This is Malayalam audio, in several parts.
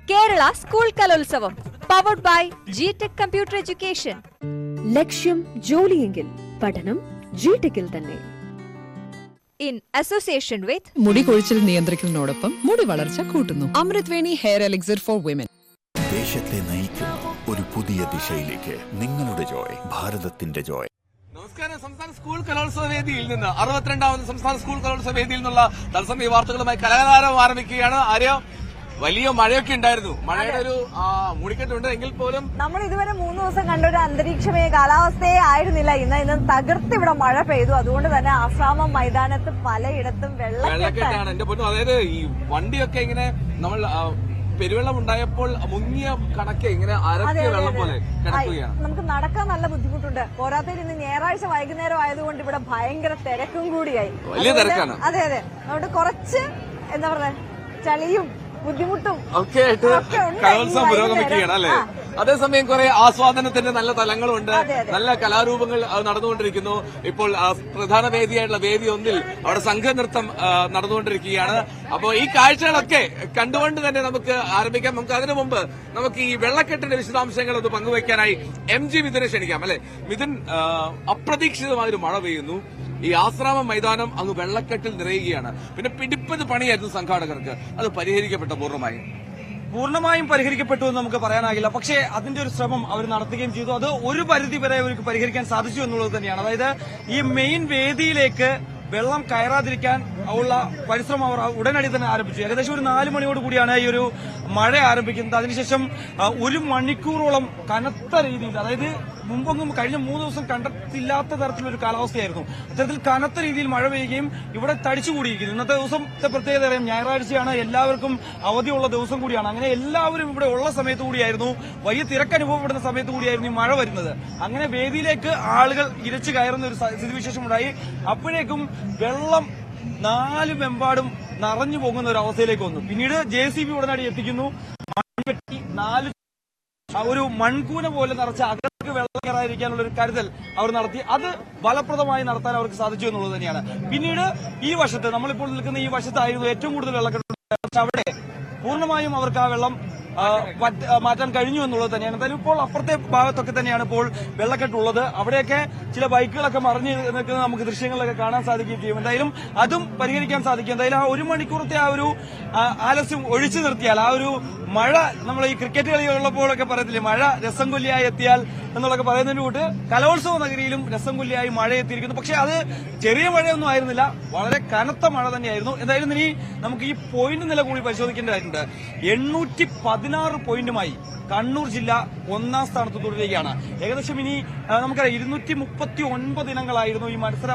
Kerala school Kalolsavam powered by GTEC computer education. ലക്ഷ്യം ജോലിയെങ്കിൽ പഠനം ജിടെക്കിൽ തന്നെ. ഇൻ അസോസിയേഷൻ വിത്ത് മുടി കൊഴിച്ചിൽ നിയന്ത്രിക്കുന്നതിനോടൊപ്പം മുടി വളർച്ച കൂട്ടുന്നു. Amritveni hair elixir for women. ദേശത്തെ നയിക്കുന്ന ഒരു പുതിയ ദിശയിലേക്ക് നിങ്ങളുടെ ജോയ്, ഭാരതത്തിന്റെ ജോയ്. നമസ്കാരം. സംസ്ഥാന സ്കൂൾ കലോത്സവ വേദിയിൽ നിന്ന് 62ാമത് സംസ്ഥാന സ്കൂൾ കലോത്സവ വേദിയിൽ നിന്നുള്ള തത്സമയ വാർത്തകളുമായി കലാകാരം ആരംഭിക്കുകയാണ്. ആര്യ, വലിയ മഴയൊക്കെ ഉണ്ടായിരുന്നു. മഴയുടെ ഒരു മൂടിക്കെട്ടുണ്ട്. എങ്കിൽ പോലും നമ്മൾ ഇതുവരെ 3 ദിവസം കണ്ട ഒരു അന്തരീക്ഷമേ കാലാവസ്ഥയെ ആയിരുന്നില്ല. ഇന്ന് തകർത്ത് ഇവിടെ മഴ പെയ്തു. അതുകൊണ്ട് തന്നെ ആശ്രാമം മൈതാനത്ത് പലയിടത്തും വെള്ളക്കെട്ടാണ്. എന്റെ പൊന്നു, അതായത് ഈ വണ്ടിയൊക്കെ ഇങ്ങനെ നമ്മൾ പെരുവെള്ളം ഉണ്ടായപ്പോൾ മുങ്ങിയ കണക്കെ ഇങ്ങനെ അരക്കിയ വെള്ളം പോലെ കിടക്കുകയാണ്. നമുക്ക് നടക്കാൻ നല്ല ബുദ്ധിമുട്ടുണ്ട്. പോരാത്തതിന് ഇന്ന് ഞായറാഴ്ച വൈകുന്നേരം ആയതുകൊണ്ട് ഇവിടെ ഭയങ്കര തിരക്കും കൂടിയായി. വലിയ തിരക്കാണ്. അതെ അതെ, അതുകൊണ്ട് കുറച്ച് എന്താ പറയുക, ചളിയും ബുദ്ധിമുട്ടും ഒക്കെ ആയിട്ട് കലോത്സവം പുരോഗമിക്കുകയാണ് അല്ലെ. അതേസമയം കുറെ ആസ്വാദനത്തിന്റെ നല്ല തലങ്ങളുണ്ട്. നല്ല കലാരൂപങ്ങൾ നടന്നുകൊണ്ടിരിക്കുന്നു. ഇപ്പോൾ പ്രധാന വേദിയായിട്ടുള്ള വേദി 1 അവിടെ സംഘനൃത്തം നടന്നുകൊണ്ടിരിക്കുകയാണ്. അപ്പോൾ ഈ കാഴ്ചകളൊക്കെ കണ്ടുകൊണ്ട് തന്നെ നമുക്ക് ആരംഭിക്കാം. നമുക്ക് അതിനു മുമ്പ് നമുക്ക് ഈ വെള്ളക്കെട്ടിന്റെ വിശദാംശങ്ങൾ ഒന്ന് പങ്കുവയ്ക്കാനായി MG മിഥുനെ ക്ഷണിക്കാം. അല്ലെ മിഥുൻ, അപ്രതീക്ഷിതമായൊരു മഴ പെയ്യുന്നു. ഈ ആശ്രാമം മൈതാനം അങ്ങ് വെള്ളക്കെട്ടിൽ നിറയുകയാണ്. പിന്നെ പിടിപ്പത് പണിയായിരുന്നു സംഘാടകർക്ക്. അത് പരിഹരിക്കപ്പെട്ട പൂർണ്ണമായും പരിഹരിക്കപ്പെട്ടു എന്ന് നമുക്ക് പറയാനാകില്ല. പക്ഷേ അതിന്റെ ഒരു ശ്രമം അവർ നടത്തുകയും ചെയ്തു. അത് ഒരു പരിധി വരെ അവർക്ക് പരിഹരിക്കാൻ സാധിച്ചു എന്നുള്ളത് തന്നെയാണ്. അതായത് ഈ മെയിൻ വേദിയിലേക്ക് വെള്ളം കയറാതിരിക്കാൻ ഉള്ള പരിശ്രമം അവർ ഉടനടി തന്നെ ആരംഭിച്ചു. ഏകദേശം ഒരു 4 മണിയോട് കൂടിയാണ് ഈ ഒരു മഴ ആരംഭിക്കുന്നത്. അതിനുശേഷം 1 മണിക്കൂറോളം കനത്ത രീതിയിൽ, അതായത് മുമ്പൊന്നും കഴിഞ്ഞ 3 ദിവസം കണ്ടിട്ടില്ലാത്ത തരത്തിലൊരു കാലാവസ്ഥയായിരുന്നു. അത്തരത്തിൽ കനത്ത രീതിയിൽ മഴ പെയ്യുകയും ഇവിടെ തടിച്ചുകൂടിയിരിക്കുന്നു. ഇന്നത്തെ ദിവസത്തെ പ്രത്യേകത അറിയാം, ഞായറാഴ്ചയാണ്, എല്ലാവർക്കും അവധിയുള്ള ദിവസം കൂടിയാണ്. അങ്ങനെ എല്ലാവരും ഇവിടെ ഉള്ള സമയത്ത് കൂടിയായിരുന്നു, വലിയ തിരക്ക് അനുഭവപ്പെടുന്ന സമയത്ത് കൂടിയായിരുന്നു ഈ മഴ വരുന്നത്. അങ്ങനെ വേദിയിലേക്ക് ആളുകൾ ഇരച്ചു കയറുന്ന ഒരു സ്ഥിതിവിശേഷമുണ്ടായി. അപ്പോഴേക്കും വെള്ളം 4 മെമ്പാടും നിറഞ്ഞു പോകുന്ന ഒരു അവസ്ഥയിലേക്ക് വന്നു. പിന്നീട് JCB ഉടനടി എത്തിക്കുന്നു. മൺവെട്ടി 4 ഒരു മൺകൂന പോലെ നിറച്ച അകത്തേക്ക് വെള്ളം കയറാതിരിക്കാനുള്ള ഒരു കരുതൽ അവർ നടത്തി. അത് ഫലപ്രദമായി നടത്താൻ അവർക്ക് സാധിച്ചു എന്നുള്ളത് തന്നെയാണ്. പിന്നീട് ഈ വശത്ത്, നമ്മളിപ്പോൾ നിൽക്കുന്ന ഈ വശത്തായിരുന്നു ഏറ്റവും കൂടുതൽ വെള്ളക്കെട്ട്. അവിടെ പൂർണ്ണമായും അവർക്ക് ആ വെള്ളം മാറ്റാൻ കഴിഞ്ഞു എന്നുള്ളത് തന്നെയാണ്. എന്തായാലും ഇപ്പോൾ അപ്പുറത്തെ ഭാഗത്തൊക്കെ തന്നെയാണ് ഇപ്പോൾ വെള്ളക്കെട്ടുള്ളത്. അവിടെയൊക്കെ ചില ബൈക്കുകളൊക്കെ മറിഞ്ഞ് നിൽക്കുന്നത് നമുക്ക് ദൃശ്യങ്ങളിലൊക്കെ കാണാൻ സാധിക്കുകയും ചെയ്യും. എന്തായാലും അതും പരിഹരിക്കാൻ സാധിക്കും. എന്തായാലും ആ 1 മണിക്കൂറത്തെ ആ ഒരു ആലസ്യം ഒഴിച്ചു നിർത്തിയാൽ, ആ ഒരു മഴ, നമ്മൾ ഈ ക്രിക്കറ്റ് കളിയുള്ളപ്പോഴൊക്കെ പറയത്തില്ലേ, മഴ രസം കൊല്ലിയായി എത്തിയാൽ എന്നുള്ളതൊക്കെ പറയുന്നതിന് കൂട്ട് കലോത്സവ നഗരിയിലും രസം കൊല്ലിയായി മഴ എത്തിയിരിക്കുന്നു. പക്ഷെ അത് ചെറിയ മഴയൊന്നും ആയിരുന്നില്ല, വളരെ കനത്ത മഴ തന്നെയായിരുന്നു. എന്തായാലും ഇനി നമുക്ക് ഈ പോയിന്റ് നില കൂടി പരിശോധിക്കേണ്ടതായിട്ടുണ്ട്. 816 പോയിന്റുമായി കണ്ണൂർ ജില്ല 1ാം സ്ഥാനത്ത് തുടരുകയാണ്. ഏകദേശം ഇനി നമുക്കറിയാം 239 ഇനങ്ങളായിരുന്നു ഈ മത്സര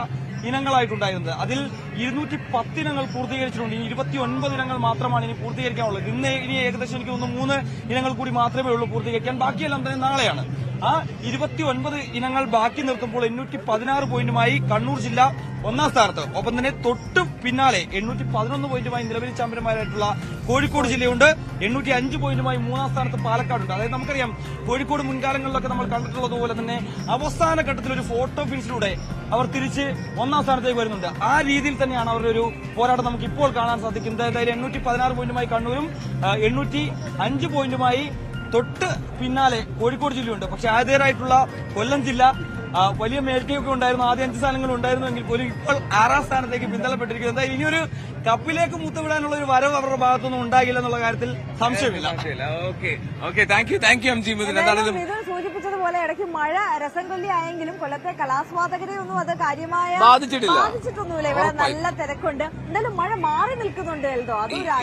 ഇനങ്ങളായിട്ടുണ്ടായിരുന്നത്. അതിൽ 210 ഇനങ്ങൾ പൂർത്തീകരിച്ചിട്ടുണ്ട്. ഇനി 29 ഇനങ്ങൾ മാത്രമാണ് ഇനി പൂർത്തീകരിക്കാനുള്ളത്. ഇനി ഏകദേശം എനിക്ക് തോന്നുന്നു 3 ഇനങ്ങൾ കൂടി മാത്രമേ ഉള്ളൂ പൂർത്തീകരിക്കാൻ. ബാക്കിയെല്ലാം തന്നെ നാളെയാണ്. ആ 29 ഇനങ്ങൾ ബാക്കി നിർത്തുമ്പോൾ 816 പോയിന്റുമായി കണ്ണൂർ ജില്ല 1ാം സ്ഥാനത്ത്. ഒപ്പം തന്നെ തൊട്ട് പിന്നാലെ 811 പോയിന്റുമായി നിലവിൽ ചാമ്പ്യന്മാരായിട്ടുള്ള കോഴിക്കോട് ജില്ലയുണ്ട്. 805 പോയിന്റുമായി 3ാം സ്ഥാനത്ത് പാലക്കാടുണ്ട്. അതായത് നമുക്കറിയാം, കോഴിക്കോട് മുൻകാലങ്ങളിലൊക്കെ നമ്മൾ കണ്ടിട്ടുള്ളതുപോലെ തന്നെ അവസാന ഘട്ടത്തിൽ ഒരു ഫോട്ടോ ഫിനിഷിലൂടെ അവർ തിരിച്ച് 1ാം സ്ഥാനത്തേക്ക് വരുന്നുണ്ട്. ആ രീതിയിൽ തന്നെയാണ് അവരുടെ ഒരു പോരാട്ടം നമുക്ക് ഇപ്പോൾ കാണാൻ സാധിക്കുന്നത്. എന്തായാലും 816 പോയിന്റുമായി കണ്ണൂരും 805 പോയിന്റുമായി തൊട്ട് പിന്നാലെ കോഴിക്കോട് ജില്ലയുണ്ട്. പക്ഷെ ആദ്യമായിട്ടുള്ള കൊല്ലം ജില്ല വലിയ മേൽക്കൈയൊക്കെ ഉണ്ടായിരുന്നു. ആദ്യ 5 സ്ഥാനങ്ങൾ ഉണ്ടായിരുന്നെങ്കിൽ പോലും ഇപ്പോൾ 6ാം സ്ഥാനത്തേക്ക് പിന്തള്ളപ്പെട്ടിരിക്കുന്നത്. എന്തായാലും ഇനിയൊരു കപ്പിലേക്ക് മുത്തവിടാനുള്ള ഒരു വരവ് അവരുടെ ഭാഗത്തൊന്നും ഉണ്ടാകില്ല എന്നുള്ള കാര്യത്തിൽ സംശയമില്ല. സൂചിപ്പിച്ചതുപോലെ ഇടയ്ക്ക് മഴ രസം കൊല്ലിയായെങ്കിലും കൊല്ലത്തെ കലാസ്വാദകരെ ഒന്നും അത് കാര്യമായ ബാധിച്ചിട്ടൊന്നുമില്ല. ഇവിടെ നല്ല തിരക്കുണ്ട്. എന്തായാലും മഴ മാറി നിൽക്കുന്നുണ്ട്.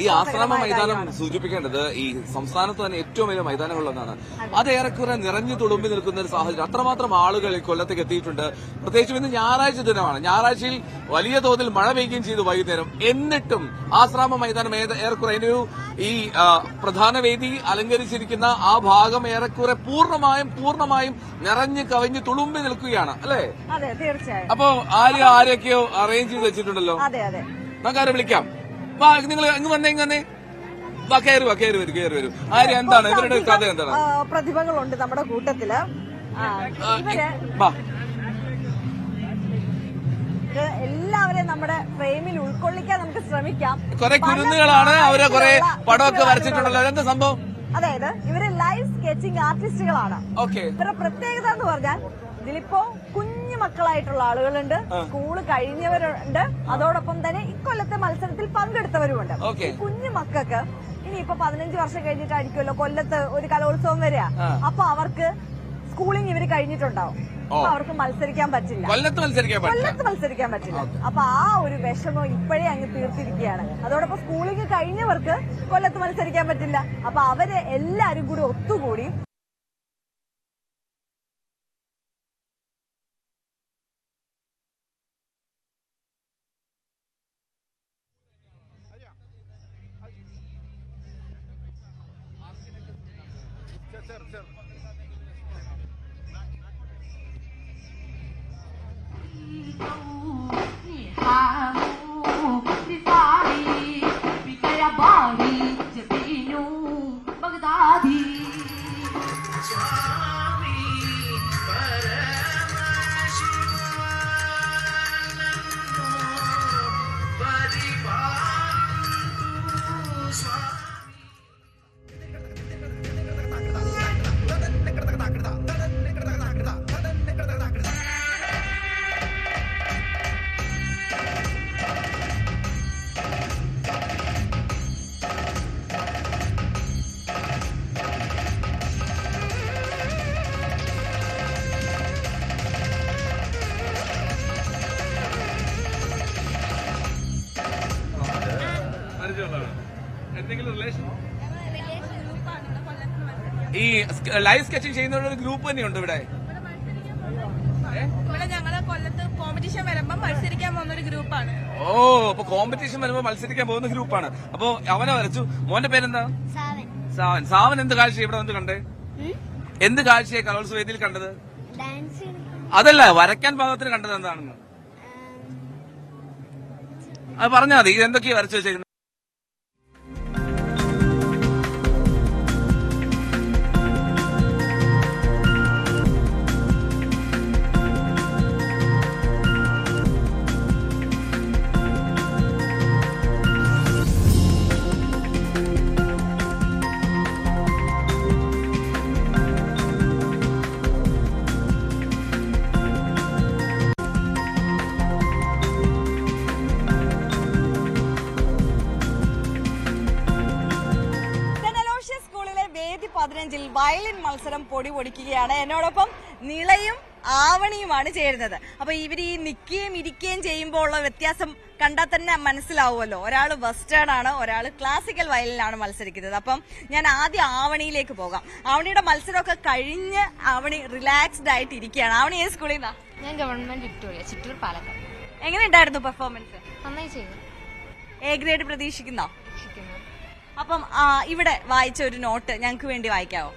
ഈ ആശ്രാമ മൈതാനം സൂചിപ്പിക്കേണ്ടത് ഈ സംസ്ഥാനത്ത് തന്നെ ഏറ്റവും വലിയ മൈതാനങ്ങളൊന്നാണ്. അത് ഏറെക്കുറെ നിറഞ്ഞു തുളുമ്പി നിൽക്കുന്ന ഒരു സാഹചര്യം. അത്രമാത്രം ആളുകൾ കൊല്ലത്തേക്ക് എത്തിയിട്ടുണ്ട്. പ്രത്യേകിച്ചും ഇന്ന് ഞായറാഴ്ച ദിനമാണ്. ഞായറാഴ്ചയിൽ വലിയ തോതിൽ മഴ പെയ്യുകയും ചെയ്തു വൈകുന്നേരം. എന്നിട്ടും ആശ്രാമ മൈതാനം ഏറെക്കുറെ ഈ പ്രധാന വേദി അലങ്കരിച്ചിരിക്കുന്ന ആ ഭാഗം ഏറെക്കുറെ പൂർണ്ണമായും നിറഞ്ഞു കവിഞ്ഞ് തുളുമ്പി നിൽക്കുകയാണ് അല്ലേ? അതെ, തീർച്ചയായും. അപ്പൊ ആരെയൊക്കെയോ അറേഞ്ച് ചെയ്ത് വെച്ചിട്ടുണ്ടല്ലോ. അതെ, നമുക്കാരെ വിളിക്കാം. നിങ്ങൾ ഇങ്ങ് വന്നേ. കയറി വരും. ആര്യ, എന്താണ് ഇവരുടെ കഥ? എന്താണ്? പ്രതിഭകളുണ്ട് നമ്മുടെ കൂട്ടത്തില്. എല്ലാവരെയും നമ്മുടെ ഫ്രെയിമിൽ ഉൾക്കൊള്ളിക്കാൻ നമുക്ക് ശ്രമിക്കാം. കുറെ കുരുന്നുകളാണ്, അവരെ കുറെ പടമൊക്കെ വരച്ചിട്ടുണ്ടല്ലോ. എന്താ സംഭവം? അതായത് ഇവര് ലൈവ് സ്കെച്ചിങ് ആർട്ടിസ്റ്റുകളാണ്. ഇവരുടെ പ്രത്യേകത എന്ന് പറഞ്ഞാൽ ഇതിലിപ്പോ കുഞ്ഞു മക്കളായിട്ടുള്ള ആളുകളുണ്ട്, സ്കൂള് കഴിഞ്ഞവരുണ്ട്, അതോടൊപ്പം തന്നെ ഇക്കൊല്ലത്തെ മത്സരത്തിൽ പങ്കെടുത്തവരുമുണ്ട്. കുഞ്ഞു മക്കൾക്ക് ഇനിയിപ്പോ 15 വർഷം കഴിഞ്ഞിട്ടായിരിക്കുമല്ലോ കൊല്ലത്ത് ഒരു കലോത്സവം വരിക. അപ്പൊ അവർക്ക് സ്കൂളിംഗ് ഇവര് കഴിഞ്ഞിട്ടുണ്ടാവും. അപ്പൊ അവർക്ക് മത്സരിക്കാൻ പറ്റില്ല, കൊല്ലത്ത് മത്സരിക്കാൻ പറ്റില്ല. അപ്പൊ ആ ഒരു വിഷമം ഇപ്പോഴേ അങ്ങ് തീർത്തിരിക്കുകയാണ്. അതോടൊപ്പം സ്കൂളിംഗ് കഴിഞ്ഞവർക്ക് കൊല്ലത്ത് മത്സരിക്കാൻ പറ്റില്ല. അപ്പൊ അവര് എല്ലാരും കൂടി ഒത്തുകൂടി ഈ ലൈവ് സ്കെച്ചിങ് ചെയ്യുന്ന ഒരു ഗ്രൂപ്പ് തന്നെയുണ്ട് ഇവിടെ. ഞങ്ങള് കൊല്ലത്ത് കോമ്പറ്റീഷൻ വരുമ്പോ മത്സരിക്കാൻ പോകുന്ന ഒരു ഗ്രൂപ്പാണ്. ഓ, അപ്പൊ കോമ്പറ്റീഷൻ വരുമ്പോ മത്സരിക്കാൻ പോകുന്ന ഗ്രൂപ്പാണ്. അപ്പൊ അവനെ വരച്ചു. മോന്റെ പേരെന്താ? സാവൻ. എന്ത് കാഴ്ച ഇവിടെ വന്ന് കണ്ടേ? എന്ത് കാഴ്ചയെ കലോത്സവ വേദിയിൽ കണ്ടത്? അതല്ല, വരയ്ക്കാൻ പാകത്തിന് കണ്ടത് എന്താണെന്ന് അത് പറഞ്ഞാൽ മതി. എന്തൊക്കെയാ വരച്ചു വെച്ചേക്കുന്നത്? വയലിൻ മത്സരം പൊടി പൊടിക്കുകയാണ്. എന്നോടൊപ്പം നിളയും ആവണിയുമാണ് ചേരുന്നത്. അപ്പൊ ഇവർ ഈ നിൽക്കുകയും ഇരിക്കുകയും ചെയ്യുമ്പോൾ ഉള്ള വ്യത്യാസം കണ്ടാൽ തന്നെ മനസ്സിലാവുമല്ലോ. ഒരാൾ വെസ്റ്റേൺ ആണ്, ഒരാൾ ക്ലാസിക്കൽ വയലിനാണ് മത്സരിക്കുന്നത്. അപ്പം ഞാൻ ആദ്യം ആവണിയിലേക്ക് പോകാം. ആവണിയുടെ മത്സരമൊക്കെ കഴിഞ്ഞ് ആവണി റിലാക്സ്ഡ് ആയിട്ട് ഇരിക്കുകയാണ്. ആവണി ഏത് സ്കൂളിൽ നിന്നാ? ഞാൻ ഗവൺമെന്റ് വിക്ടോറിയ, ചിറ്റൂർ, പാലക്കാട്. എങ്ങനെയുണ്ടായിരുന്നു പെർഫോമൻസ്? നന്നായി ചെയ്തു. എ ഗ്രേഡ് പ്രതീക്ഷിക്കുന്നോ? അപ്പം ഇവിടെ വായിച്ച ഒരു നോട്ട് ഞങ്ങൾക്ക് വേണ്ടി വായിക്കാവോ?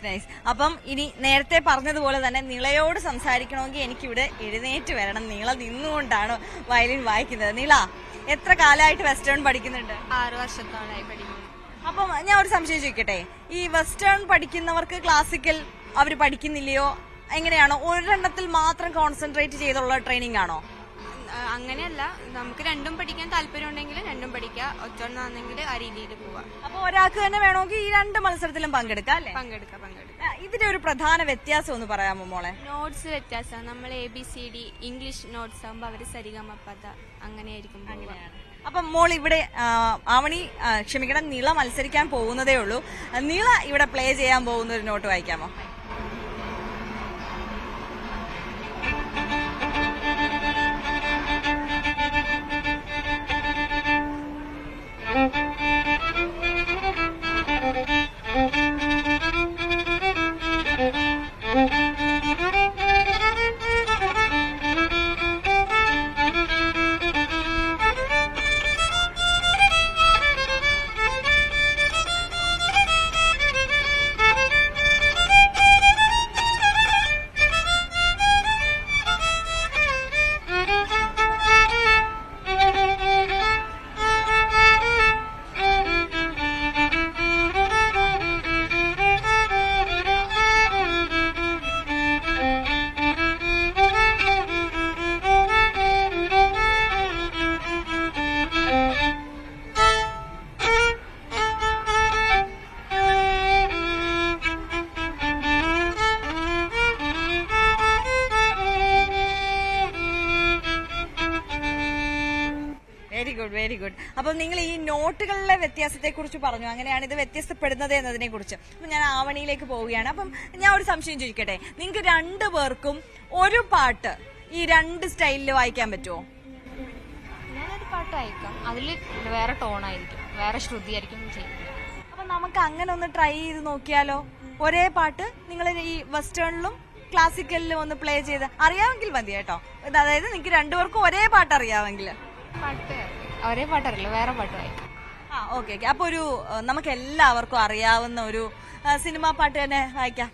നൈസ്. അപ്പം ഇനി നേരത്തെ പറഞ്ഞതുപോലെ തന്നെ നിളയോട് സംസാരിക്കണമെങ്കിൽ എനിക്കിവിടെ എഴുന്നേറ്റ് വരണം. നിള നിന്നുകൊണ്ടാണ് വയലിൻ വായിക്കുന്നത്. നിള, എത്ര കാലമായിട്ട് വെസ്റ്റേൺ പഠിക്കുന്നുണ്ട്? 6 വർഷത്തോളായി പഠിക്കുന്നു. അപ്പം ഞാൻ ഒരു സംശയം ചോദിക്കട്ടെ, ഈ വെസ്റ്റേൺ പഠിക്കുന്നവർക്ക് ക്ലാസിക്കൽ അവർ പഠിക്കുന്നില്ലയോ? എങ്ങനെയാണോ? ഒരെണ്ണത്തിൽ മാത്രം കോൺസെൻട്രേറ്റ് ചെയ്തുള്ള ട്രെയിനിങ് ആണോ? അങ്ങനെയല്ല, നമുക്ക് രണ്ടും പഠിക്കാൻ താല്പര്യം ഉണ്ടെങ്കിൽ രണ്ടും പഠിക്കാം, ഒറ്റൊന്നാണെങ്കിൽ ആ രീതിയിൽ പോവാം. അപ്പൊ ഒരാൾക്ക് തന്നെ വേണമെങ്കിൽ ഈ 2 മത്സരത്തിലും പങ്കെടുക്കാം അല്ലേ? പങ്കെടുക്കാം. ഇതിന്റെ ഒരു പ്രധാന വ്യത്യാസം ഒന്ന് പറയാമോ മോളെ? നോട്ട്സ് വ്യത്യാസം. നമ്മൾ ABCD ഇംഗ്ലീഷ് നോട്ട്സ് ആകുമ്പോൾ അവര് സരിഗമപദ അങ്ങനെയായിരിക്കും. അപ്പം മോൾ ഇവിടെ നിള മത്സരിക്കാൻ പോകുന്നതേ ഉള്ളൂ. നിള ഇവിടെ പ്ലേ ചെയ്യാൻ പോകുന്ന ഒരു നോട്ട് വായിക്കാമോ? Very good. അപ്പം നിങ്ങൾ ഈ നോട്ടുകളിലെ വ്യത്യാസത്തെ കുറിച്ച് പറഞ്ഞു, അങ്ങനെയാണ് ഇത് വ്യത്യസ്തപ്പെടുന്നത് എന്നതിനെ കുറിച്ച്. അപ്പൊ ഞാൻ ആവണിയിലേക്ക് പോവുകയാണ്. അപ്പം ഞാൻ ഒരു സംശയം ചോദിക്കട്ടെ, നിങ്ങൾക്ക് രണ്ടുപേർക്കും ഒരു പാട്ട് ഈ രണ്ട് സ്റ്റൈലിൽ വായിക്കാൻ പറ്റുമോ? ഞാനൊരു പാട്ട് വായിക്കാം, അതിൽ വേറെ ടോണായിരിക്കും, വേറെ ശ്രുതിയായിരിക്കും ചെയ്യുന്നത്. അപ്പൊ നമുക്ക് അങ്ങനെ ഒന്ന് ട്രൈ ചെയ്ത് നോക്കിയാലോ? ഒരേ പാട്ട് നിങ്ങൾ ഈ വെസ്റ്റേണിലും ക്ലാസിക്കലിലും ഒന്ന് പ്ലേ ചെയ്ത് അറിയാമെങ്കിൽ മതി കേട്ടോ. അതായത് നിങ്ങൾക്ക് രണ്ടുപേർക്കും ഒരേ പാട്ട് അറിയാമെങ്കിൽ. ഒരേ പാട്ടറിയില്ല, വേറെ പാട്ട് വായിക്കാം. ഓക്കെ. അപ്പൊ ഒരു നമുക്ക് എല്ലാവർക്കും അറിയാവുന്ന ഒരു സിനിമാ പാട്ട് തന്നെ വായിക്കാം.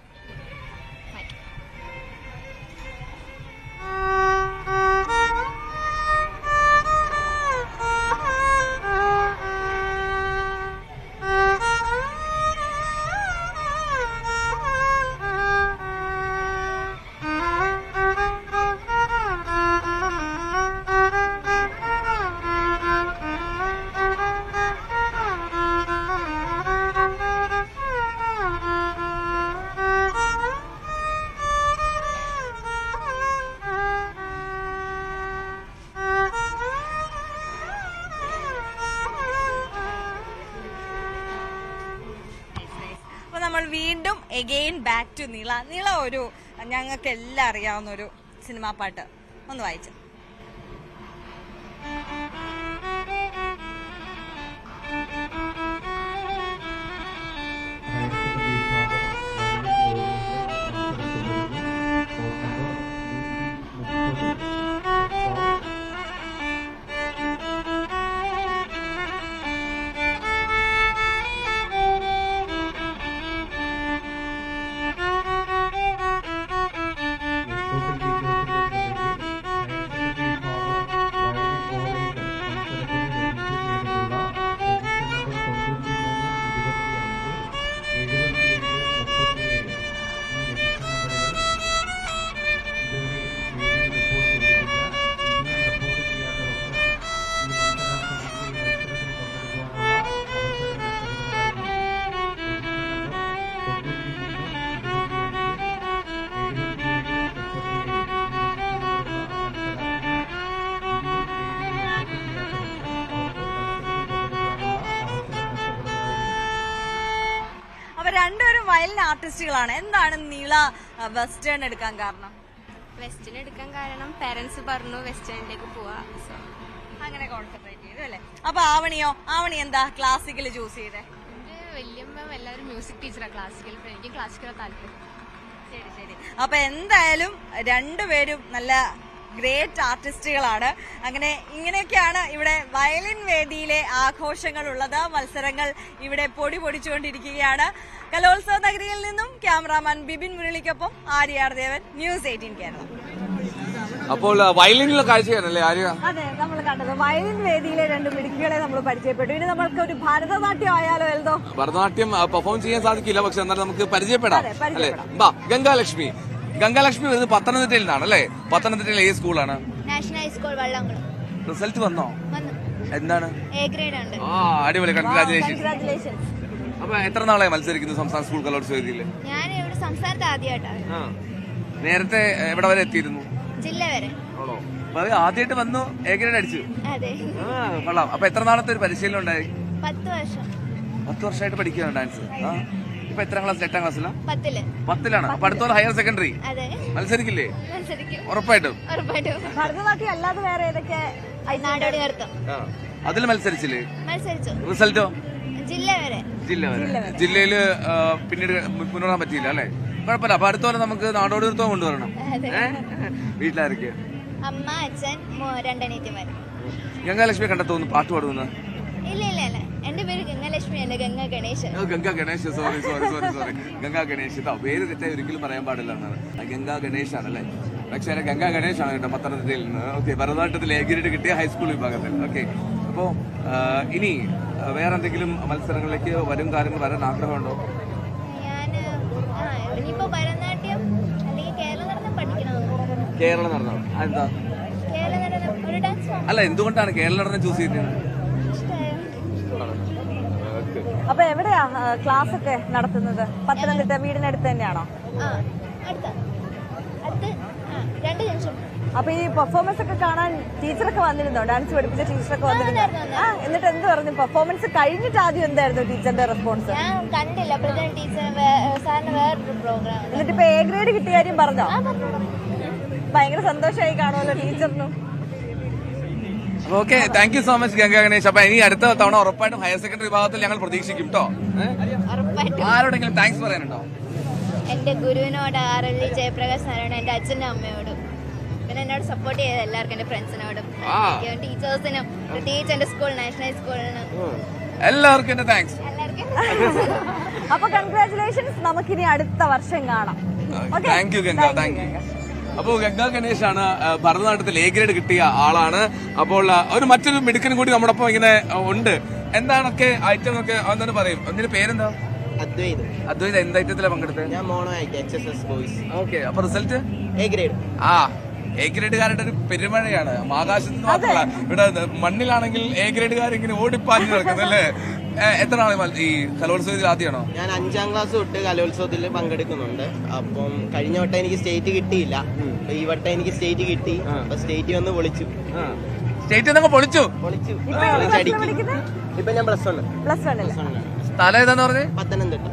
നമ്മൾ വീണ്ടും എഗെയിൻ ബാക്ക് ടു നീള. നീള ഒരു ഞങ്ങൾക്ക് എല്ലാം അറിയാവുന്ന ഒരു സിനിമാ പാട്ട് ഒന്ന് വായിച്ചു. രണ്ടുപേരും വയലിൻ ആർട്ടിസ്റ്റുകളാണ്. എന്താണ് നീള വെസ്റ്റേൺ എടുക്കാൻ കാരണം? വെസ്റ്റേൺ എടുക്കാൻ കാരണം പാരന്റ്സ് പറഞ്ഞു വെസ്റ്റേണിലേക്ക് പോവാ, അങ്ങനെ കോൺസെൻട്രേറ്റ് ചെയ്തു അല്ലേ? അപ്പൊ ആവണിയോ? ആവണി എന്താ ക്ലാസിക്കൽ ചൂസ് ചെയ്തേ? എന്റെ വല്യമ്മ എല്ലാവരും മ്യൂസിക് ടീച്ചറാണ് ക്ലാസിക്കൽ, എനിക്ക് ക്ലാസിക്കൽ താല്പര്യം. ശരി ശരി. അപ്പൊ എന്തായാലും രണ്ടുപേരും നല്ല ഗ്രേറ്റ് ആർട്ടിസ്റ്റുകളാണ്. അങ്ങനെ ഇങ്ങനെയൊക്കെയാണ് ഇവിടെ വയലിൻ വേദിയിലെ ആഘോഷങ്ങൾ ഉള്ളത്. മത്സരങ്ങൾ ഇവിടെ പൊടി പൊടിച്ചുകൊണ്ടിരിക്കുകയാണ്. കലോത്സവ നഗരിയിൽ നിന്നും ക്യാമറാമാൻ ബിബിൻ മുരളിക്കൊപ്പം ആര്യാർ ദേവൻ, ന്യൂസ് 18 കേരളം. അപ്പോൾ വയലിനിലെ കാഴ്ചയാണല്ലേ ആര്യ? അതെ, നമ്മൾ കണ്ടത് വയലിൻ വേദിയിലെ രണ്ട് മിടുക്കികളെ നമ്മൾ പരിചയപ്പെട്ടു. ഇനി നമ്മൾക്ക് ഒരു ഭരതനാട്യം ആയാലോ? എൽദോ, ഭരതനാട്യം പെർഫോം ചെയ്യാൻ സാധിക്കില്ല, പക്ഷെ എന്നാൽ നമുക്ക് പരിചയപ്പെടാം അല്ലേ? ഗംഗാലക്ഷ്മി. ഗംഗാലക്ഷ്മി വരുന്നത് പത്തനംതിട്ടയിൽ നിന്നാണ് അല്ലേ? പത്തനംതിട്ടയിൽ ഏത് സ്കൂളാണ്? National high school Vallamkulam. റിസൾട്ട് വന്നോ? എന്താണ്? എ ഗ്രേഡ് ഉണ്ട്. അടിപൊളി, കൺഗ്രാജുലേഷൻ. കൺഗ്രാജുലേഷൻ. അപ്പൊ എത്ര നാളായി മത്സരിക്കുന്നു സംസ്ഥാന സ്കൂൾ കലോത്സവ വേദിയിൽ? ഞാൻ ഇവിടെ സംസ്ഥാനത്ത് ആദ്യമായിട്ടാണ്. നേരത്തെ എവിടെ വരെ എത്തിയിരുന്നു? ജില്ല വരെ. ആണോ? ആദ്യമായിട്ട് വന്നു എ ഗ്രേഡ് അടിച്ചു. അതെ. കൊള്ളാം. അപ്പൊ എത്ര നാളത്തെ ഒരു പരിശീലനം ഉണ്ടായി? 10 വർഷം. 10 വർഷമായിട്ട് പഠിക്കുകയാണ് ഡാൻസ്. ഇപ്പൊ എത്രാം ക്ലാസ്? 8ാം ക്ലാസ്സിലാ? 10ലാണ്. അപ്പൊ അടുത്തോളം ഹയർ സെക്കൻഡറി മത്സരിക്കില്ലേ? ഉറപ്പായിട്ടും. ഭരതനാട്യം അല്ലാതെ വേറെ ഏതൊക്കെ? നാടോടി നൃത്തം. അതിൽ മത്സരിച്ചില്ലേ? മത്സരിച്ചു. റിസൾട്ടോ? ജില്ല വരെ. ജില്ലയില് പിന്നീട് മുന്നോടാൻ പറ്റിയില്ല അല്ലേ? കുഴപ്പമില്ല. അപ്പൊ അടുത്തോളം നമുക്ക് നാടോടി നൃത്തം കൊണ്ടുവരണം. വീട്ടിലാരൊക്കെ? അമ്മ, അച്ഛൻ, 2 അനിയത്തിമാര്. ഗംഗാലക്ഷ്മി കണ്ടെത്തോന്നു പാട്ട് പാടുന്നു? ഇല്ല ഇല്ല ഇല്ല, എന്റെ പേര് ഗംഗാലക്ഷ്മി അല്ല, ഗംഗാ ഗണേശ്. ഗംഗാ ഗണേശ്, സോറി. ഗംഗാ ഗണേശ്. പേര് തെറ്റായി ഒരിക്കലും പറയാൻ പാടില്ല എന്നാണ്. ഗംഗാ ഗണേശ് ആണല്ലേ? പക്ഷേ ഗംഗാ ഗണേശ് ആണ് കേട്ടോ, പത്തനംതിട്ടയിൽ നിന്ന്. ഓക്കെ, ഭരതനാട്യത്തിൽ എ ഗ്രേഡ് കിട്ടിയ ഹൈസ്കൂൾ വിഭാഗത്തിൽ. ഓക്കെ, അപ്പോ ഇനി വേറെ എന്തെങ്കിലും മത്സരങ്ങളിലേക്ക് വരും കാലങ്ങൾ വരാൻ ആഗ്രഹമുണ്ടോ? ഇനിയിപ്പോ ഭരതനാട്യം അല്ലെങ്കിൽ കേരള നടനം പഠിക്കണം. കേരള നടനം എന്താ? അല്ല, എന്തുകൊണ്ടാണ് കേരള നടനം ചൂസ് ചെയ്യുന്നത്? അപ്പൊ എവിടെയാ ക്ലാസ് ഒക്കെ നടത്തുന്നത്? പത്തനംതിട്ട വീടിനടുത്ത് തന്നെയാണോ? 2 ജംഗ്ഷൻ. അപ്പൊ ഈ പെർഫോമൻസ് ഒക്കെ കാണാൻ ടീച്ചറൊക്കെ വന്നിരുന്നോ? ഡാൻസ് പഠിപ്പിച്ച ടീച്ചറൊക്കെ വന്നിരുന്നോ? എന്നിട്ട് എന്ത് പറഞ്ഞു? പെർഫോമൻസ് കഴിഞ്ഞിട്ട് ആദ്യം എന്തായിരുന്നു ടീച്ചറിന്റെ റെസ്പോൺസ്? ഞാൻ കണ്ടില്ല. അപ്പോഴത്തേനും ടീച്ചർ സാറിന് വേറൊരു പ്രോഗ്രാം. എന്നിട്ട് ഇപ്പൊ എ ഗ്രേഡ് കിട്ടിയ കാര്യം പറഞ്ഞോ? ഭയങ്കര സന്തോഷമായി കാണുമല്ലോ ടീച്ചറിനും. Okay, thank you so much Ganga Ganesh. അപ്പൊ ഇനി അടുത്ത തവണ ഉറപ്പായിട്ടും ഹയർ സെക്കൻഡറി വിഭാഗത്തിൽ ഞങ്ങൾ പ്രതീക്ഷിക്കും കേട്ടോ. ആരോടെങ്കിലും താങ്ക്സ് പറയാനുണ്ടോ? എന്റെ ഗുരുവിനോട് RL ജയപ്രകാശ് സാറിനോട്, എന്റെ അച്ഛനും അമ്മയോടും, പിന്നെ എന്നോട് സപ്പോർട്ട് ചെയ്ത എല്ലാവർക്കും, എന്റെ ഫ്രണ്ട്സിനോടും, ടീച്ചേഴ്സിനും, പ്രത്യേകിച്ച് എന്റെ സ്കൂൾ നാഷണൽ സ്കൂളിനും എല്ലാവർക്കും എന്റെ താങ്ക്സ്. അപ്പൊ കൺഗ്രാറ്റുലേഷൻസ്. നമുക്കിനി അടുത്ത വർഷം കാണാം. Thank you Ganga, thank you. അപ്പോ ഗംഗ ഗണേഷ് ആണ് ഭരതനാട്യത്തിൽ എ ഗ്രേഡ് കിട്ടിയ ആളാണ്. അപ്പോൾ ഒരു മറ്റൊരു മിടുക്കനും കൂടി നമ്മുടെ ഒപ്പം ഇങ്ങനെ ഉണ്ട്. എന്താണൊക്കെ ഐറ്റം ഒക്കെ എന്താണ് പറയും? അതിന്റെ പേരെന്താ? അദ്വൈത്. എന്ത് ഐറ്റത്തിലാണ് പങ്കെടുത്തത്? ഞാൻ മോണോ ആയിട്ട് HSS ബോയ്സ്. ഓക്കെ, അപ്പൊ റിസൾട്ട് എ ഗ്രേഡ്. എ ഗ്രേഡുകാരുടെ ഒരു പെരുമഴയാണ്. ആകാശത്ത് മാത്രമല്ല, ഇവിടെ മണ്ണിലാണെങ്കിൽ എ ഗ്രേഡുകാർ ഇങ്ങനെ ഓടിപ്പാഞ്ഞു നടക്കുന്നല്ലേ. എത്ര നാളെ ഈ കലോത്സവത്തിൽ ആദ്യമാണോ? ഞാൻ 5ാം ക്ലാസ് തൊട്ട് കലോത്സവത്തിൽ പങ്കെടുക്കുന്നുണ്ട്. അപ്പം കഴിഞ്ഞ വട്ടം എനിക്ക് സ്റ്റേറ്റ് കിട്ടിയില്ല. ഈ വട്ടം എനിക്ക് സ്റ്റേറ്റ് കിട്ടി. അപ്പൊ സ്റ്റേറ്റ് വന്ന് പൊളിച്ചു. സ്റ്റേറ്റ് പൊളിച്ചു. ഇപ്പൊ ഞാൻ +1. സ്ഥലം ഏതാന്ന് പറഞ്ഞേ? പത്തനംതിട്ട.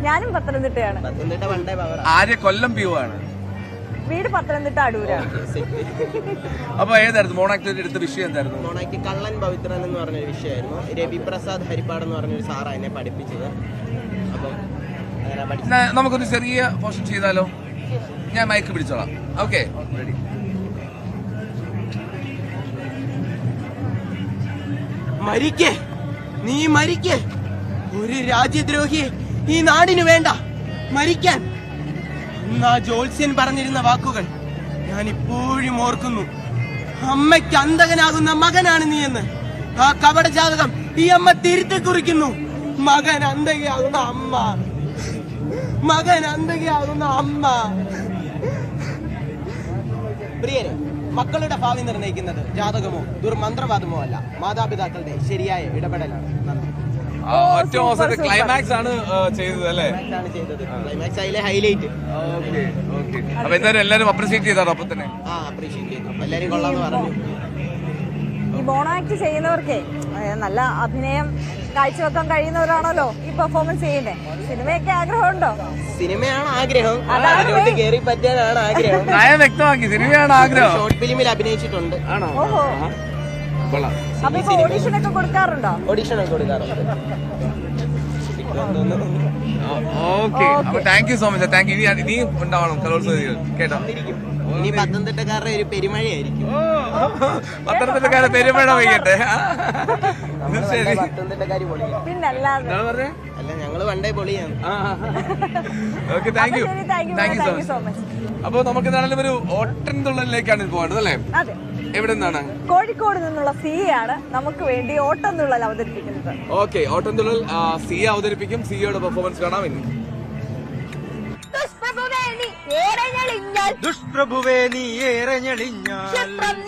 ഞാനും പത്തനംതിട്ടയാണ്. പത്തനംതിട്ട വണ്ടേ പവർ. ആര്യ കൊല്ലം PO ആണ്. വീട് പത്തനംതിട്ട അടൂരാണ്. അപ്പൊ ഏതായിരുന്നു മോണോ ആക്ടിവിറ്റി എടുത്ത വിഷയം? എന്തായിരുന്നു? മോണോ ആക്ട് കള്ളൻ പവിത്രൻ എന്ന് പറഞ്ഞൊരു വിഷയമായിരുന്നു. രവി പ്രസാദ് ഹരിപ്പാട് എന്ന് പറഞ്ഞൊരു സാറാ എന്നെ പഠിപ്പിച്ചത്. അപ്പം അങ്ങനെ പഠിച്ചു. നമുക്കൊരു ചെറിയ പോർഷൻ ചെയ്താലോ? ഞാൻ മൈക്ക് പിടിച്ചോളാം. Okay, ready. മരിക്കേ, നീ മരിക്കേ. ഒരു രാജ്യദ്രോഹിയെ ഈ നാടിന് വേണ്ട. മരിക്കാൻ ആ ജോത്സ്യൻ പറഞ്ഞിരുന്ന വാക്കുകൾ ഞാൻ ഇപ്പോഴും ഓർക്കുന്നു. അമ്മയ്ക്ക് അന്തകനാകുന്ന മകനാണ് നീ എന്ന് ആ കപട ജാതകം ഈ അമ്മ തിരുത്തി കുറിക്കുന്നു. മകൻ അന്തകയാകുന്ന അമ്മ, മകൻ അന്തകയാകുന്ന അമ്മ. പ്രിയരെ, മക്കളുടെ ഭാവി നിർണ്ണയിക്കുന്നത് ജാതകമോ ദുർമന്ത്രവാദമോ അല്ല, മാതാപിതാക്കളുടെ ശരിയായ ഇടപെടലാണ്. ഒറ്റ അവസരത്തിൽ ക്ലൈമാക്സ് ആണ് ചെയ്തത് അല്ലേ? ക്ലൈമാക്സ് അതിലെ ഹൈലൈറ്റ്. അപ്പൊ എന്തായാലും എല്ലാരും അപ്രീഷിയേറ്റ് ചെയ്താറോ? അപ്പൊ തന്നെ അപ്രീഷിയേറ്റ് ചെയ്തു. എല്ലാരും കൊള്ളാന്ന് പറഞ്ഞു. ഈ മോണോ ആക്ട് ചെയ്യുന്നവർക്കേ നല്ല അഭിനയം കാഴ്ചവെക്കാൻ കഴിയുന്നവരാണല്ലോ ഈ പെർഫോമൻസ് ചെയ്യണ്ടേ. സിനിമയൊക്കെ ആഗ്രഹമുണ്ടോ? സിനിമയാണ് ആഗ്രഹം, അതിലോട്ട് കയറി പറ്റാനാണ് ആഗ്രഹം. വ്യക്തമാക്കി, സിനിമയാണ് ആഗ്രഹം. ഷോർട്ട് ഫിലിമിൽ അഭിനയിച്ചിട്ടുണ്ട്. ഓഹോ. അപ്പൊ ഇപ്പൊ ഓഡിഷൻ ഒക്കെ കൊടുക്കാറുണ്ടോ? ഓഡിഷൻ ഒക്കെ കൊടുക്കാറുണ്ട്. ഓക്കെ, അപ്പൊ thank you so much. Thank you. ഇനി ഉണ്ടാവണം കലോത്സവം കേട്ടോ. ഇനി പത്തനംതിട്ടക്കാരുടെ ഒരു പെരുമഴയായിരിക്കും. പത്തനംതിട്ടക്കാരുടെ പെരുമഴ പെയ്യട്ടെ. ശരി, പത്തനംതിട്ടക്കാരി പൊളിയാണ്. പിന്നല്ലാതെ അല്ല, ഞങ്ങള് വണ്ടേ പൊളിയാണ്. Okay, thank U. Thank you so much. അപ്പൊ നമുക്ക് എന്താണെങ്കിലും ഒരു ഓട്ടൻതുള്ളലിലേക്കാണ് പോകേണ്ടത് അല്ലേ? അതെ. എവിടെ നിന്നാണ്? കോഴിക്കോട് നിന്നുള്ള സിയാണ് നമുക്ക് വേണ്ടി ഓട്ടംതുള്ളൽ അവതരിപ്പിക്കുന്നത്. ഓക്കെ, ഓട്ടംതുള്ളൽ സിയ അവതരിപ്പിക്കും. സിയയുടെ പെർഫോമൻസ് കാണാം ഇനി. ദുഷ്പ്രഭുവേ നീ ഏറെ ഞെളിഞ്ഞാൽ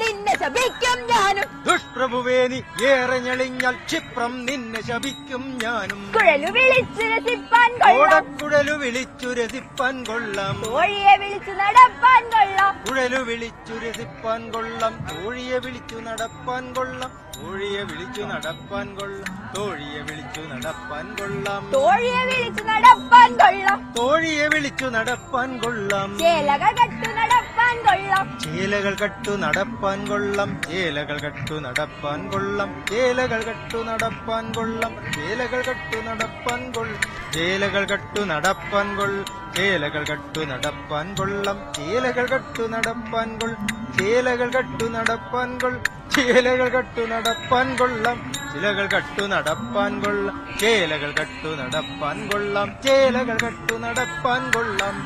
നിന്നെ ശപിക്കും ഞാനും. ദുഷ്പ്രഭുവേ നീ ഏറെ ഞെളിഞ്ഞാൽ ക്ഷിപ്രം നിന്നെ ശപിക്കും ഞാനും. കുഴലു വിളിച്ചു രസിപ്പാൻ കൊള്ളാം, കുഴലു വിളിച്ചു രസിപ്പാൻ കൊള്ളാം, തോഴിയെ വിളിച്ചു നടപ്പാൻ കൊള്ളാം. കുഴലു വിളിച്ചു രസിപ്പാൻ കൊള്ളാം, തോഴിയെ വിളിച്ചു നടപ്പാൻ കൊള്ളാം, തോഴിയെ വിളിച്ചു നടപ്പാൻ കൊള്ളാം, തോഴിയെ വിളിച്ചു നടപ്പാൻ കൊള്ളാം, തോഴിയെ വിളിച്ചു നടപ്പാൻ കൊള്ളാം, തോഴിയെ വിളിച്ചു നടപ്പാൻ കൊള്ളാം, ചേലകൾ കെട്ടു നടപ്പാൻ കൊള്ളാം, ചേലകൾ കെട്ടു നടപ്പാൻ കൊള്ളാം, ചേലകൾ കെട്ടു നടപ്പാൻ കൊള്ളാം, ചേലകൾ കെട്ടു നടപ്പാൻ കൊള്ളാം, ചേലകൾ കെട്ടു നടപ്പാൻ കൊള്ളാം, ചേലകൾ കെട്ടു നടപ്പാൻ കൊള്ളാം, ചേലകൾ കെട്ടു നടപ്പാൻ കൊള്ളാം, ചേലകൾ കെട്ടു നടപ്പാൻ കൊള്ളാം, ചേലകൾ കെട്ടു നടപ്പാൻ കൊള്ളാം, ചേലകൾ കെട്ടു നടപ്പാൻ കൊള്ളാം, ചിലകൾ കെട്ടു നടപ്പാൻ കൊള്ളാം, ചേലകൾ കെട്ടു നടപ്പാൻ കൊള്ളാം, ചേലകൾ കെട്ടു നടപ്പാൻ കൊള്ളാം,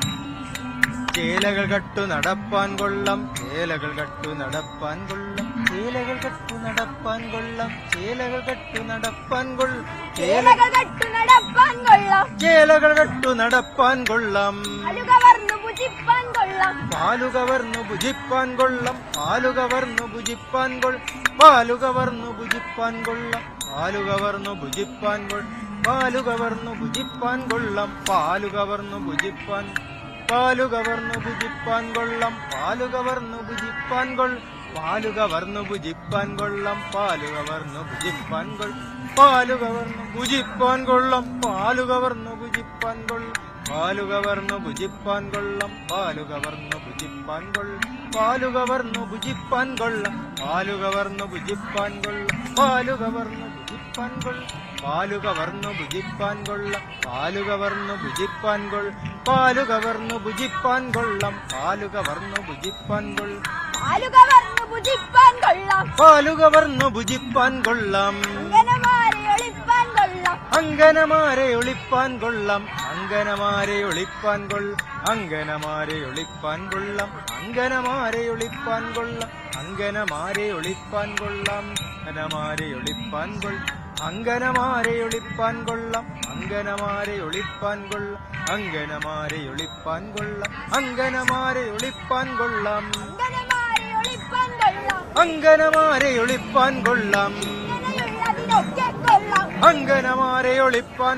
ചേലകൾ കെട്ടു നടപ്പാൻ കൊള്ളാം, ചേലകൾ കെട്ടു നടപ്പാൻ കൊള്ളാം, ചേലകൾ കെട്ടു നടപ്പാൻ കൊള്ളാം, ചേലകൾ കെട്ടു നടപ്പാൻ കൊള്ളാം, ചേലകൾ കെട്ടു നടപ്പാൻ കൊള്ളാം, ചേലകൾ കെട്ടു നടപ്പാൻ കൊള്ളാം, പാലുകവർന്നു ഭുജിപ്പാൻ കൊള്ളാം, പാലുകവർന്നു ഭുജിപ്പാൻ കൊള്ളാം, പാലുകവർന്നു ഭുജിപ്പാൻ കൊള്ളാം, പാലുകവർന്നു ഭുജിപ്പാൻ കൊള്ളാം, പാലുകവർന്നു ഭുജിപ്പാൻ കൊള്ളാം, പാലുകവർന്നു ഭുജിപ്പാൻ കൊള്ളാം, പാലുകവർന്നു ഭുജിപ്പാൻ പാലുകവർന്നു ഭുജിപ്പാൻ കൊള്ളം പാലുകവർന്നു ഭുജിപ്പാൻ പാലുകവർന്നു ഭുജിപ്പാൻ കൊള്ളം പാലുകവർന്നു ഭുജിപ്പാൻ പാലുകവർന്നു ഭുജിപ്പാൻ കൊള്ളം പാലുകവർന്നു ഭുജിപ്പാൻ പാലുകവർന്നു ഭുജിപ്പാൻ കൊള്ളം പാലുകവർന്നു ഭുജിപ്പാൻ പാലുകവർന്നു ഭുജിപ്പാൻ കൊള്ളം പാലുകവർന്നു ഭുജിപ്പാൻ പാലുകവർന്നു ഭുജിപ്പാൻ പാലുകവർന്നു ഭുജിപ്പാൻ കൊള്ളം പാലുകവർന്നു ഭുജിപ്പാൻ പാലുകവർന്നു ഭുജിപ്പാൻ കൊള്ളം പാലുകവർന്നു ഭുജിപ്പാൻ പാലുകവർന്നു ഭുജിപ്പാൻ കൊള്ളാം പാലുകവർന്നു ഭുജിപ്പാൻ കൊള്ളം അങ്കനമാരെ ഒളിപ്പാൻ കൊള്ളാം അങ്കനമാരെ ഒളിപ്പാൻ അങ്കനമാരെ ഒളിപ്പാൻ അങ്കനമാരെ ഒളിപ്പാൻ അങ്കനമാരെ ഒളിപ്പാൻ അങ്കനമാരെ ഒളിപ്പാൻ അങ്കനമാരെ ഒളിപ്പാൻ അങ്കനമാരെ ഒളിപ്പാൻ അങ്കനമാരെ ഒളിപ്പാൻ അങ്കനമാരെ ഒളിപ്പാൻ അങ്കനമാരെ ഒളിപ്പാൻ അങ്കനമാരെ ഒളിപ്പാൻ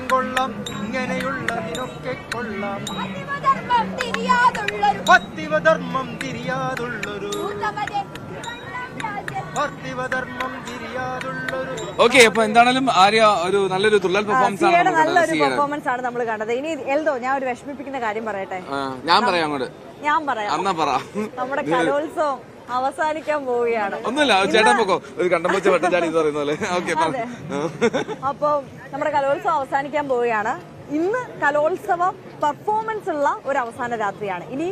ഇങ്ങനെയുള്ളതിനൊക്കെ കൊള്ളാം പത്തിവധർമ്മം തിരിയാതുള്ളൊരു ഓക്കെ, അപ്പൊ എന്താണെങ്കിലും ആര്യ ഒരു നല്ലൊരു തുള്ളൽ പെർഫോമൻസ് ആണ് നല്ലൊരു പെർഫോമൻസ് ആണ് നമ്മൾ കണ്ടത്. ഇനി എൽദോ, ഞാൻ ഒരു വിഷമിപ്പിക്കുന്ന കാര്യം പറയട്ടെ. ഞാൻ പറയാം അങ്ങോട്ട്. ഞാൻ പറയാം. എന്നാ പറ. നമ്മുടെ കലോത്സവം അവസാനിക്കാൻ പോവുകയാണ്. ഒന്നുമില്ല, ചേട്ടാ പോക്കോ, ഒരു കണ്ടംപൂച്ച വെട്ടച്ചാടി എന്ന് പറയുന്ന പോലെ. ഓക്കെ, അപ്പൊ നമ്മുടെ കലോത്സവം അവസാനിക്കാൻ പോവുകയാണ്. ഇന്ന് കലോത്സവം പെർഫോമൻസ് ഉള്ള ഒരു അവസാന രാത്രിയാണ്. ഇനി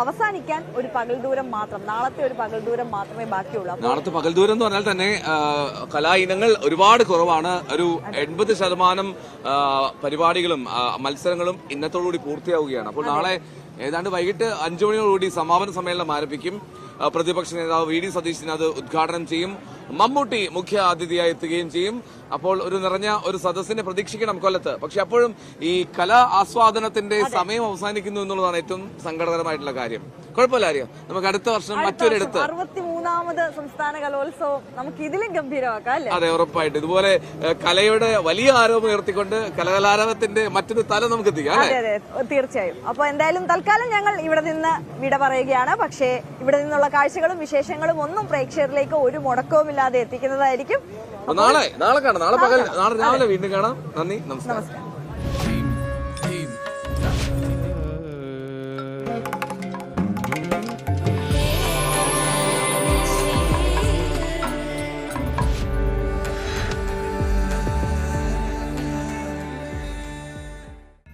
അവസാനിക്കാൻ ഒരു പകൽ ദൂരം മാത്രം, നാളത്തെ ഒരു പകൽ ദൂരം മാത്രമേ ബാക്കിയുള്ളൂ. നാളത്തെ പകൽ ദൂരം എന്ന് പറഞ്ഞാൽ തന്നെ കലാ ഇനങ്ങൾ ഒരുപാട് കുറവാണ്. ഒരു 80% പരിപാടികളും മത്സരങ്ങളും ഇന്നത്തോടുകൂടി പൂർത്തിയാവുകയാണ്. അപ്പോൾ നാളെ ഏതാണ്ട് വൈകിട്ട് 5 മണിയോടുകൂടി സമാപന സമ്മേളനം ആരംഭിക്കും. പ്രതിപക്ഷ നേതാവ് വി ഡി സതീശൻ അത് ഉദ്ഘാടനം ചെയ്യും. മമ്മൂട്ടി മുഖ്യ അതിഥിയായി എത്തുകയും ചെയ്യും. അപ്പോൾ ഒരു നിറഞ്ഞ ഒരു സദസ്സിനെ പ്രതീക്ഷിക്കണം കൊല്ലത്ത്. പക്ഷെ അപ്പോഴും ഈ കലാ ആസ്വാദനത്തിന്റെ സമയം അവസാനിക്കുന്നു എന്നുള്ളതാണ് ഏറ്റവും സങ്കടകരമായിട്ടുള്ള കാര്യം. കുഴപ്പമില്ല ആര്യ, നമുക്ക് അടുത്ത വർഷം മറ്റൊരിടത്ത് 63ാമത് സംസ്ഥാന കലോത്സവം നമുക്ക് ഇതിലും ഗംഭീരമാക്കാം അല്ലേ? അതെ, ഉറപ്പായിട്ട്. ഇതുപോലെ കലയുടെ വലിയ ആരോപണം ഉയർത്തിക്കൊണ്ട് കലാകാരത്തിന്റെ മറ്റൊരു തലം നമുക്ക് എത്തിക്കാം. അതെ, തീർച്ചയായും. അപ്പൊ എന്തായാലും തൽക്കാലം ഞങ്ങൾ ഇവിടെ നിന്ന് വിട പറയുകയാണ്. പക്ഷേ ഇവിടെ നിന്നുള്ള കാഴ്ചകളും വിശേഷങ്ങളും ഒന്നും പ്രേക്ഷകരിലേക്ക് ഒരു മുടക്കവും ഇല്ലാതെ എത്തിക്കുന്നതായിരിക്കും. നാളെ കാണാം, നാളെ പകൽ, നാളെ രാവിലെ വീണ്ടും കാണാം. നന്ദി, നമസ്കാരം.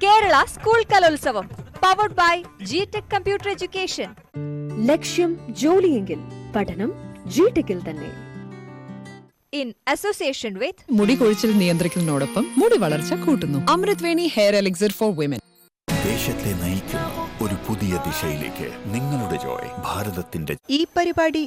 Kerala school Kalolsavam powered by GTEC computer education. ലക്ഷ്യം ജോലിയെങ്കിൽ പഠനം ജിടെക്കിൽ തന്നെ. ഇൻ അസോസിയേഷൻ വിത്ത് മുടി കൊഴിച്ചിൽ നിയന്ത്രിക്കുന്നതിനോടൊപ്പം മുടി വളർച്ച കൂട്ടുന്നു. Amritveni hair elixir for women. ദേശത്തെ നയിക്കുന്ന ഒരു പുതിയ ദിശയിലേക്ക് നിങ്ങളുടെ ജോയ് ഭാരതത്തിന്റെ ഈ പരിപാടി